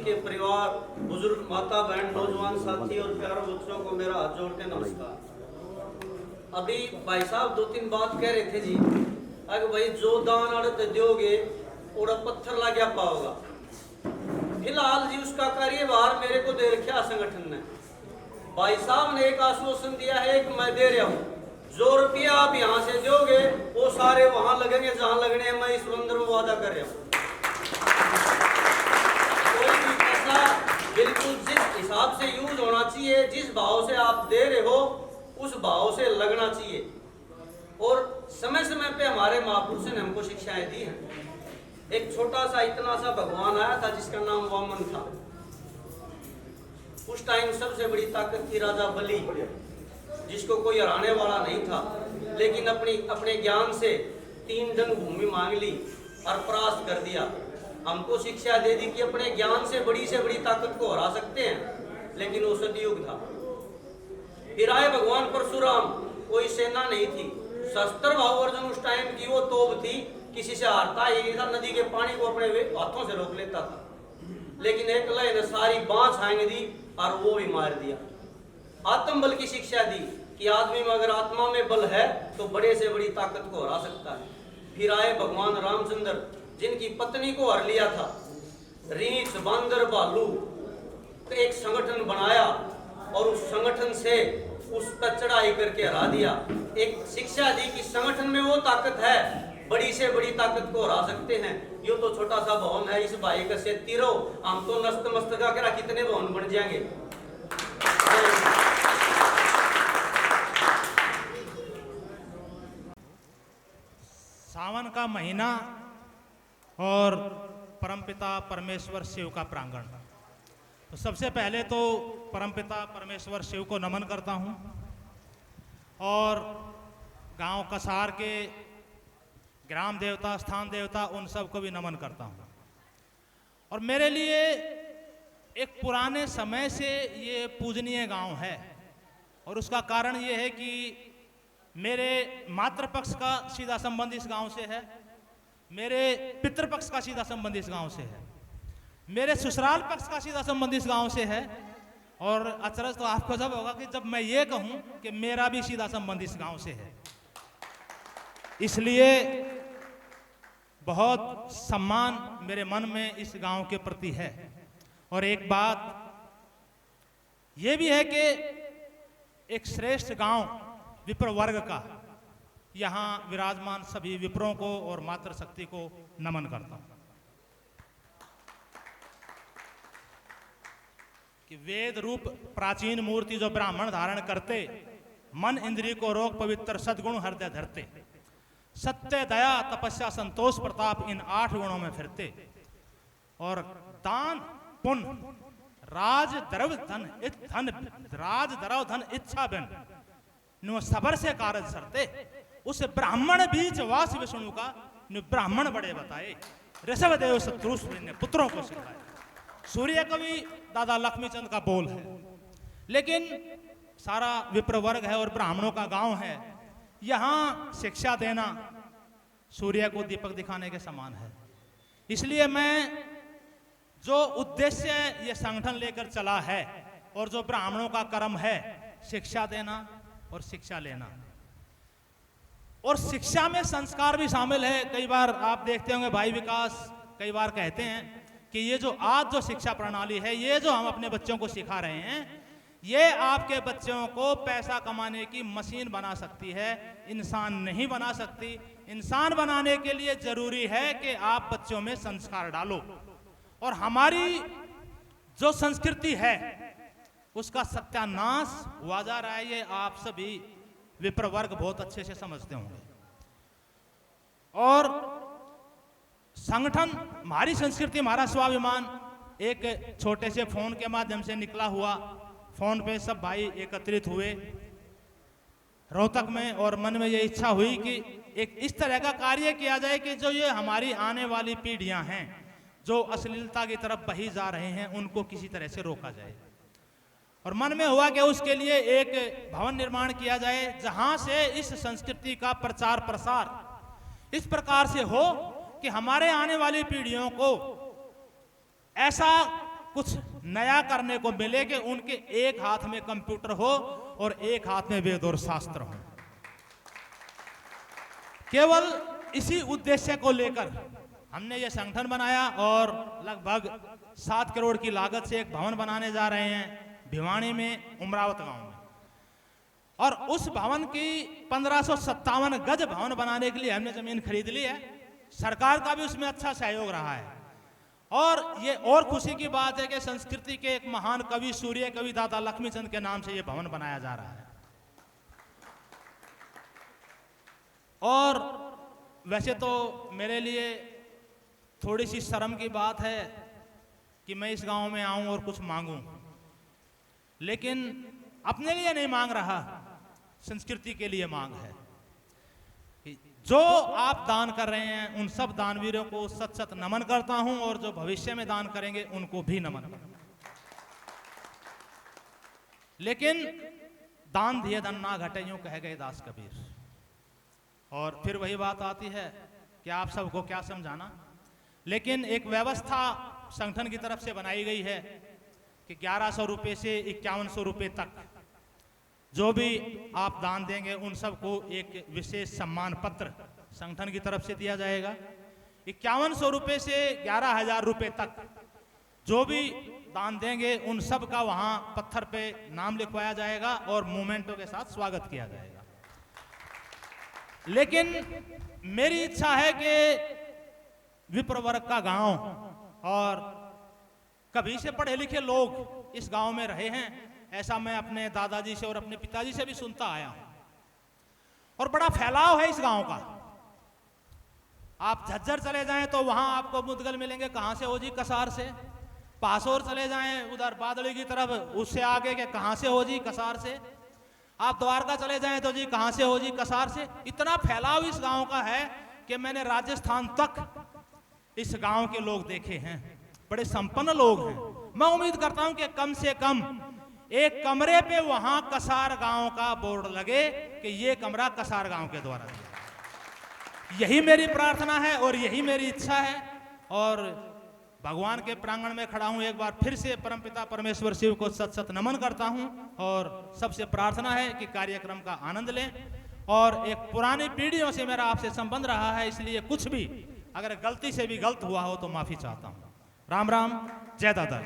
के परिवार, बुजुर्ग माता बहन, नौजवान साथी और प्यारे बच्चों को मेरा हाथ जोड़ के नमस्कार। अभी भाई साहब 2-3 बात कह रहे थे जी, अगर भाई जो दान अड़त दोगे और पत्थर ला गया पाओगा। फिलहाल जी उसका कार्यभार मेरे को दे रखा संगठन ने। भाई साहब ने एक आश्वासन दिया है कि मैं दे रहा हूँ, जो रुपया आप यहाँ से दोगे वो सारे वहां लगेंगे जहां लगने हैं। मैं इस अंदर में वादा कर रहा हूँ, कोई भी पैसा बिल्कुल जिस हिसाब से यूज होना चाहिए, जिस भाव से आप दे रहे हो उस भाव से लगना चाहिए। और समय समय पे हमारे महापुरुषों ने हमको शिक्षाएं दी हैं। एक छोटा सा इतना सा भगवान आया था जिसका नाम वामन था। उस टाइम सबसे बड़ी ताकत थी राजा बलि, जिसको कोई हराने वाला नहीं था, लेकिन अपने ज्ञान से 3 डंग भूमि मांग ली और परास्त कर दिया। हमको शिक्षा दे दी कि अपने ज्ञान से बड़ी ताकत को हरा सकते हैं, लेकिन वो सतयुग था। फिर आए भगवान परशुराम, कोई सेना नहीं थी, शस्त्र भाव अर्जुन उस टाइम की वो तोप थी, किसी से हारता ही था, नदी के पानी को अपने हाथों से रोक लेता था। लेकिन एक लय ने सारी बाँझ छांग दी और वो भी मार दिया। आत्म बल की शिक्षा दी कि आदमी में अगर आत्मा में बल है तो बड़े से बड़ी ताकत को हरा सकता है। फिर आए भगवान रामचंद्र, जिनकी पत्नी को हर लिया था, रीछ बांदर भालू, तो एक संगठन बनाया और उस संगठन से उस पर चढ़ाई करके हरा दिया। एक शिक्षा दी कि संगठन में वो ताकत है, बड़ी से बड़ी ताकत को हरा सकते हैं। यो तो छोटा सा भवन है, इस भाई का से तीरो हम तो नस्त मस्त का करा कितने भवन बन जाएंगे। सावन का महीना और परमपिता परमेश्वर शिव का प्रांगण। तो सबसे पहले तो परमपिता परमेश्वर शिव को नमन करता हूँ और गांव कसार के ग्राम देवता, स्थान देवता, उन सब को भी नमन करता हूँ। और मेरे लिए एक पुराने समय से ये पूजनीय गांव है और उसका कारण ये है कि मेरे मातृपक्ष का सीधा संबंध इस गांव से है, मेरे पितृपक्ष का सीधा संबंध इस गांव से है, मेरे ससुराल पक्ष का सीधा संबंध इस गांव से है। और अचरज तो आपको जब होगा कि जब मैं ये कहूं कि मेरा भी सीधा संबंध इस गांव से है। इसलिए बहुत सम्मान मेरे मन में इस गांव के प्रति है। और एक बात ये भी है कि एक श्रेष्ठ गांव विप्र वर्ग का, यहाँ विराजमान सभी विप्रों को और मातृशक्ति को नमन करता हूं कि वेद रूप प्राचीन मूर्ति जो ब्राह्मण धारण करते, मन इंद्रिय को रोग पवित्र सद्गुण हृदय धरते, सत्य दया तपस्या संतोष प्रताप इन 8 गुणों में फिरते, और दान पुण्य राज द्रव धन इच्छा बिन नु सबर से कारज सरते, उस ब्राह्मण बीच वास विष्णु का नु ब्राह्मण बड़े बताए, ऋषभ देव शत्रु ने पुत्रों को सिखाए। सूर्य कवि दादा लक्ष्मीचंद का बोल है। लेकिन सारा विप्र वर्ग है और ब्राह्मणों का गांव है, यहाँ शिक्षा देना सूर्य को दीपक दिखाने के समान है। इसलिए मैं जो उद्देश्य ये संगठन लेकर चला है और जो ब्राह्मणों का कर्म है, शिक्षा देना और शिक्षा लेना, और शिक्षा में संस्कार भी शामिल है। कई बार आप देखते होंगे भाई विकास कई बार कहते हैं कि ये जो आज जो शिक्षा प्रणाली है, ये जो हम अपने बच्चों को सिखा रहे हैं, ये आपके बच्चों को पैसा कमाने की मशीन बना सकती है, इंसान नहीं बना सकती। इंसान बनाने के लिए जरूरी है कि आप बच्चों में संस्कार डालो। और हमारी जो संस्कृति है उसका सत्यानाश हुआ जा रहा है, ये आप सभी विप्र वर्ग बहुत अच्छे से समझते होंगे। और संगठन, हमारी संस्कृति, हमारा स्वाभिमान एक छोटे से फोन के माध्यम से निकला हुआ। फोन पे सब भाई एकत्रित हुए रोहतक में, और मन में ये इच्छा हुई कि एक इस तरह का कार्य किया जाए कि जो ये हमारी आने वाली पीढ़ियां हैं जो अश्लीलता की तरफ बही जा रहे हैं, उनको किसी तरह से रोका जाए। और मन में हुआ कि उसके लिए एक भवन निर्माण किया जाए जहां से इस संस्कृति का प्रचार प्रसार इस प्रकार से हो कि हमारे आने वाली पीढ़ियों को ऐसा कुछ नया करने को मिले कि उनके एक हाथ में कंप्यूटर हो और एक हाथ में वेद और शास्त्र हो। केवल इसी उद्देश्य को लेकर हमने ये संगठन बनाया और लगभग 7 करोड़ की लागत से एक भवन बनाने जा रहे हैं भिवानी में, उमरावत गांव में। और उस भवन की 1557 गज भवन बनाने के लिए हमने जमीन खरीद ली है। सरकार का भी उसमें अच्छा सहयोग रहा है। और ये और खुशी की बात है कि संस्कृति के एक महान कवि, सूर्य कवि दादा लक्ष्मीचंद के नाम से ये भवन बनाया जा रहा है। और वैसे तो मेरे लिए थोड़ी सी शर्म की बात है कि मैं इस गांव में आऊं और कुछ मांगूं, लेकिन अपने लिए नहीं मांग रहा, संस्कृति के लिए मांग है। जो आप दान कर रहे हैं उन सब दानवीरों को सत सत नमन करता हूं, और जो भविष्य में दान करेंगे उनको भी नमन करता हूं। लेकिन दान दिए धन ना घटे, यूं कह गए दास कबीर। और फिर वही बात आती है कि आप सबको क्या समझाना, लेकिन एक व्यवस्था संगठन की तरफ से बनाई गई है कि 1100 रुपये से 5100 रुपये तक जो भी आप दान देंगे उन सबको एक विशेष सम्मान पत्र संगठन की तरफ से दिया जाएगा। 5100 रुपये से 11,000 रुपये तक जो भी दान देंगे उन सब का वहां पत्थर पे नाम लिखवाया जाएगा और मोमेंटो के साथ स्वागत किया जाएगा। लेकिन मेरी इच्छा है कि विप्र वर्ग का गांव और कभी से पढ़े लिखे लोग इस गांव में रहे हैं, ऐसा मैं अपने दादाजी से और अपने पिताजी से भी सुनता आया हूं। और बड़ा फैलाव है इस गांव का। आप झज्जर चले जाएं तो वहां आपको मुदगल मिलेंगे, कहां से हो जी? कसार से। पासोर चले जाएं उधर बादली की तरफ, उससे आगे के कहां से हो जी? कसार से। आप द्वारका चले जाएं तो जी कहां से हो जी? कसार से। इतना फैलाव इस गांव का है कि मैंने राजस्थान तक इस गांव के लोग देखे हैं। बड़े संपन्न लोग हैं। मैं उम्मीद करता हूं कि कम से कम एक कमरे पे वहां कसार गांव का बोर्ड लगे कि ये कमरा कसार गांव के द्वारा दिया। यही मेरी प्रार्थना है और यही मेरी इच्छा है। और भगवान के प्रांगण में खड़ा हूं, एक बार फिर से परमपिता परमेश्वर शिव को सत सत नमन करता हूं और सबसे प्रार्थना है कि कार्यक्रम का आनंद लें। और एक पुरानी पीढ़ियों से मेरा आपसे संबंध रहा है, इसलिए कुछ भी अगर गलती से भी गलत हुआ हो तो माफी चाहता हूं। राम राम, जय दादा।